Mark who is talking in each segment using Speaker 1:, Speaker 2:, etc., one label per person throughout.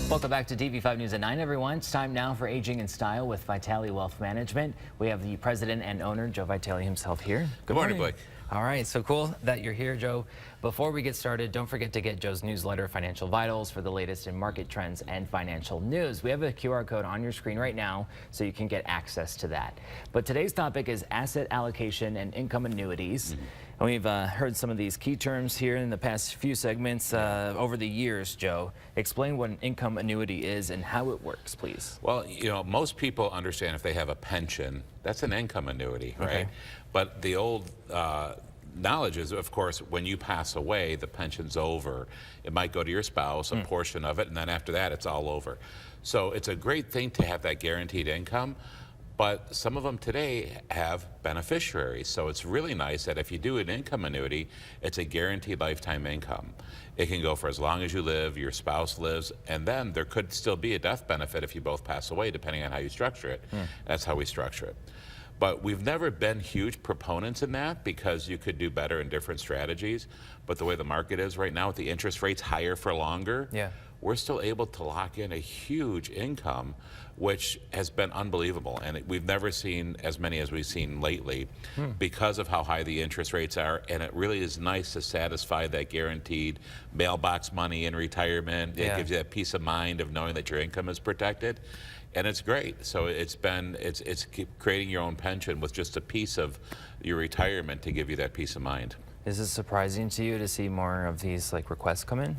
Speaker 1: Welcome back to TV5 News at 9, everyone. It's time now for Aging in Style with Vitale Wealth Management. We have the president and owner, Joe Vitale himself here.
Speaker 2: Good morning, Blake.
Speaker 1: All right, so cool that you're here, Joe. Before we get started, don't forget to get Joe's newsletter, Financial Vitals, for the latest in market trends and financial news. We have a QR code on your screen right now, so you can get access to that. But today's topic is asset allocation and income annuities. And we've heard some of these key terms here in the past few segments over the years. Joe, explain what an income annuity is and how it works, please.
Speaker 2: Well, you know, most people understand if they have a pension, that's an income annuity, right?
Speaker 1: Okay.
Speaker 2: But the old knowledge is, of course, when you pass away, the pension's over. It might go to your spouse, a portion of it, and then after that, it's all over. So it's a great thing to have that guaranteed income. But some of them today have beneficiaries. So it's really nice that if you do an income annuity, it's a guaranteed lifetime income. It can go for as long as you live, your spouse lives, and then there could still be a death benefit if you both pass away, depending on how you structure it. That's how we structure it. But we've never been huge proponents in that because you could do better in different strategies. But the way the market is right now, with the interest rates higher for longer, we're still able to lock in a huge income, which has been unbelievable. And we've never seen as many as we've seen lately because of how high the interest rates are. And it really is nice to satisfy that guaranteed mailbox money in retirement. It gives you that peace of mind of knowing that your income is protected. And it's great. So it's creating your own pension with just a piece of your retirement to give you that peace of mind.
Speaker 1: Is it surprising to you to see more of these requests come in?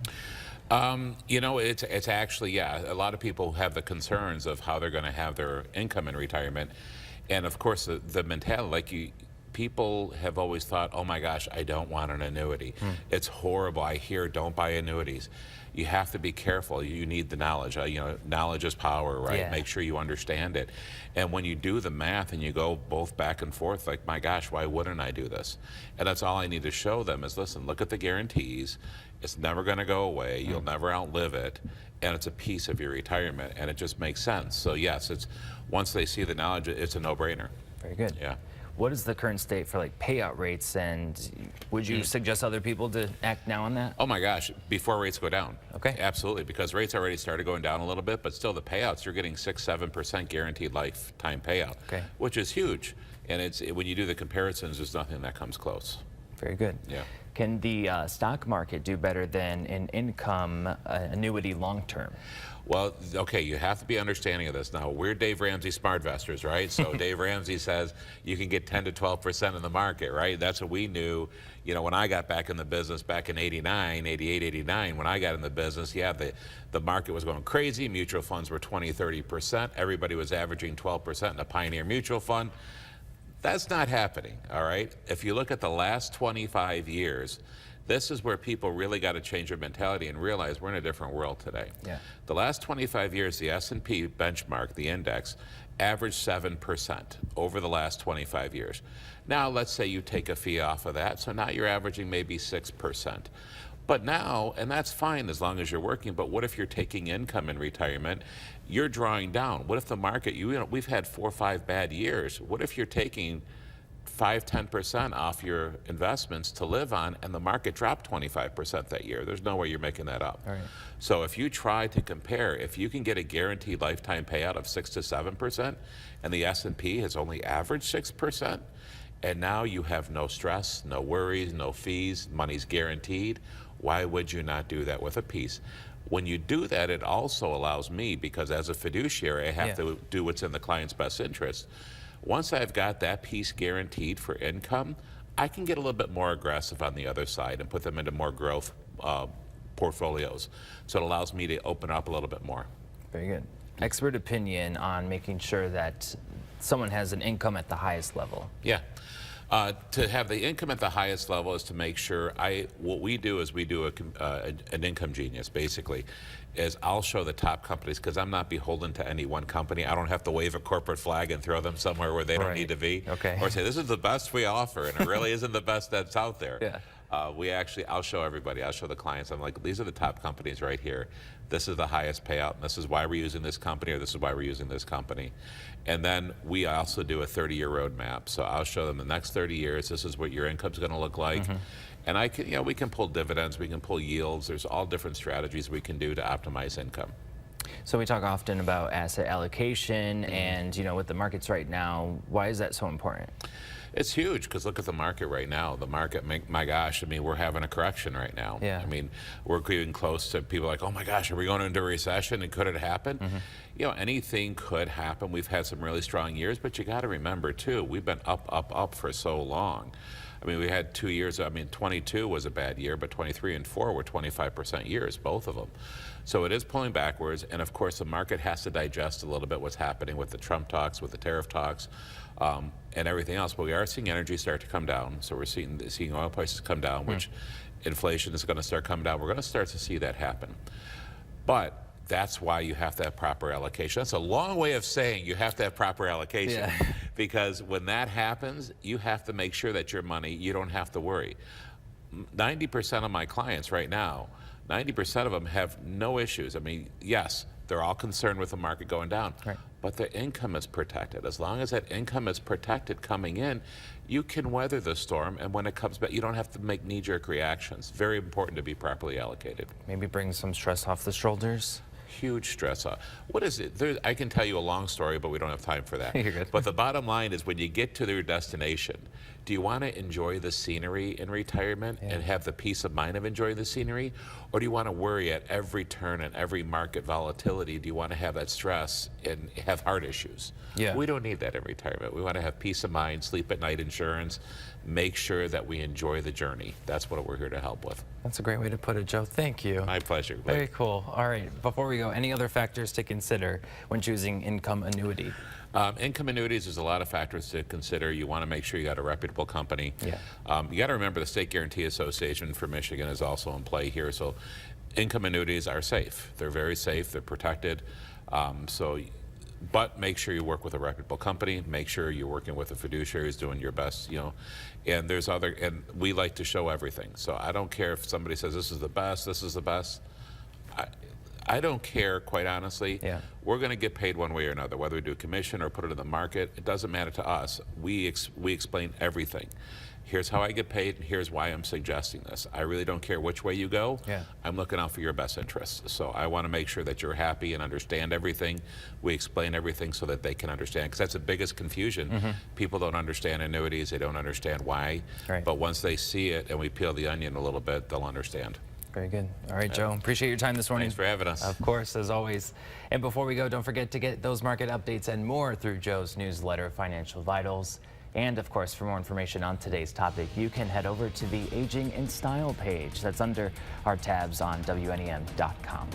Speaker 2: You know, it's actually, a lot of people have the concerns of how they're going to have their income in retirement. And of course, the mentality, people have always thought, oh my gosh, I don't want an annuity. It's horrible. I hear don't buy annuities. You have to be careful. You need the knowledge. You know, knowledge is power, right? Make sure you understand it. And when you do the math and you go both back and forth, like, my gosh, why wouldn't I do this? And that's all I need to show them is, listen, look at the guarantees. It's never going to go away. You'll never outlive it. And it's a piece of your retirement. And it just makes sense. So yes, once they see the knowledge, it's a no-brainer.
Speaker 1: Very good.
Speaker 2: Yeah.
Speaker 1: What is the current state for payout rates, and would you suggest other people to act now on that?
Speaker 2: Oh my gosh, before rates go down.
Speaker 1: Okay.
Speaker 2: Absolutely, because rates already started going down a little bit, but still the payouts, you're getting 6-7% guaranteed lifetime payout, which is huge. And when you do the comparisons, there's nothing that comes close.
Speaker 1: Very good.
Speaker 2: Yeah.
Speaker 1: Can the stock market do better than an income annuity long term?
Speaker 2: Well, okay, you have to be understanding of this. Now, we're Dave Ramsey SmartVestors, right? So Dave Ramsey says you can get 10 to 12% in the market, right? That's what we knew, you know, when I got back in the business back in 89, 88, 89, when I got in the business, the market was going crazy. Mutual funds were 20, 30%. Everybody was averaging 12% in a Pioneer mutual fund. That's not happening, all right? If you look at the last 25 years, this is where people really got to change their mentality and realize we're in a different world today. The last 25 years, the S&P benchmark, the index, averaged 7% over the last 25 years. Now, let's say you take a fee off of that, so now you're averaging maybe 6%. But now, and that's fine as long as you're working, but what if you're taking income in retirement? You're drawing down. What if the market, we've had 4 or 5 bad years. What if you're taking 5-10% off your investments to live on, and the market dropped 25% that year? There's no way you're making that up. So if you try to compare, if you can get a guaranteed lifetime payout of 6 to 7%, and the S&P has only averaged 6%, and now you have no stress, no worries, no fees, money's guaranteed, why would you not do that with a piece? When you do that, it also allows me, because as a fiduciary, I have to do what's in the client's best interest. Once I've got that piece guaranteed for income, I can get a little bit more aggressive on the other side and put them into more growth portfolios. So it allows me to open up a little bit more.
Speaker 1: Very good. Expert opinion on making sure that someone has an income at the highest level.
Speaker 2: To have the income at the highest level is to make sure what we do is we do an income genius, basically, is I'll show the top companies, because I'm not beholden to any one company. I don't have to wave a corporate flag and throw them somewhere where they don't need to be. Or say, this is the best we offer, and it really isn't the best that's out there. I'll show everybody, I'll show the clients, I'm like, these are the top companies right here. This is the highest payout, and this is why we're using this company, or this is why we're using this company. And then we also do a 30-year roadmap. So I'll show them the next 30 years, this is what your income's gonna look like. And we can pull dividends, we can pull yields, there's all different strategies we can do to optimize income.
Speaker 1: So we talk often about asset allocation and, with the markets right now, why is that so important?
Speaker 2: It's huge because look at the market right now. The market, my gosh, I mean, we're having a correction right now.
Speaker 1: Yeah.
Speaker 2: I mean, we're getting close to people like, oh my gosh, are we going into a recession and could it happen? Anything could happen. We've had some really strong years, but you got to remember too, we've been up for so long. I mean, we had 2 years, 22 was a bad year, but 23 and 4 were 25% years, both of them. So it is pulling backwards, and of course the market has to digest a little bit what's happening with the Trump talks, with the tariff talks, and everything else. But we are seeing energy start to come down, so we're seeing oil prices come down, which inflation is going to start coming down. We're going to start to see that happen. But that's why you have to have proper allocation. That's a long way of saying you have to have proper allocation. Because when that happens, you have to make sure that your money, you don't have to worry. 90% of my clients right now, 90% of them have no issues. I mean, yes, they're all concerned with the market going down, but their income is protected. As long as that income is protected coming in, you can weather the storm, and when it comes back, you don't have to make knee-jerk reactions. Very important to be properly allocated.
Speaker 1: Maybe bring some stress off the shoulders.
Speaker 2: Huge stress. What is it? I can tell you a long story, but we don't have time for that.
Speaker 1: You're good.
Speaker 2: But the bottom line is when you get to your destination, do you want to enjoy the scenery in retirement and have the peace of mind of enjoying the scenery? Or do you want to worry at every turn and every market volatility? Do you want to have that stress and have heart issues? We don't need that in retirement. We want to have peace of mind, sleep at night insurance, make sure that we enjoy the journey. That's what we're here to help with.
Speaker 1: That's a great way to put it, Joe. Thank you.
Speaker 2: My pleasure.
Speaker 1: Very cool. All right, before we go, any other factors to consider when choosing income annuity?
Speaker 2: Income annuities, there's a lot of factors to consider. You want to make sure you got a reputable company. You got to remember the State Guarantee Association for Michigan is also in play here. So income annuities are safe. They're very safe. They're protected. But make sure you work with a reputable company. Make sure you're working with a fiduciary who's doing your best, And and we like to show everything. So I don't care if somebody says this is the best, this is the best. I don't care, quite honestly. We're going to get paid one way or another, whether we do commission or put it in the market. It doesn't matter to us. We explain everything. Here's how I get paid, and here's why I'm suggesting this. I really don't care which way you go. I'm looking out for your best interests. So I want to make sure that you're happy and understand everything. We explain everything so that they can understand, because that's the biggest confusion. People don't understand annuities. They don't understand why. But once they see it and we peel the onion a little bit, they'll understand.
Speaker 1: Very good. All right, Joe, appreciate your time this morning.
Speaker 2: Thanks for having us.
Speaker 1: Of course, as always. And before we go, don't forget to get those market updates and more through Joe's newsletter, Financial Vitals. And of course, for more information on today's topic, you can head over to the Aging in Style page. That's under our tabs on WNEM.com.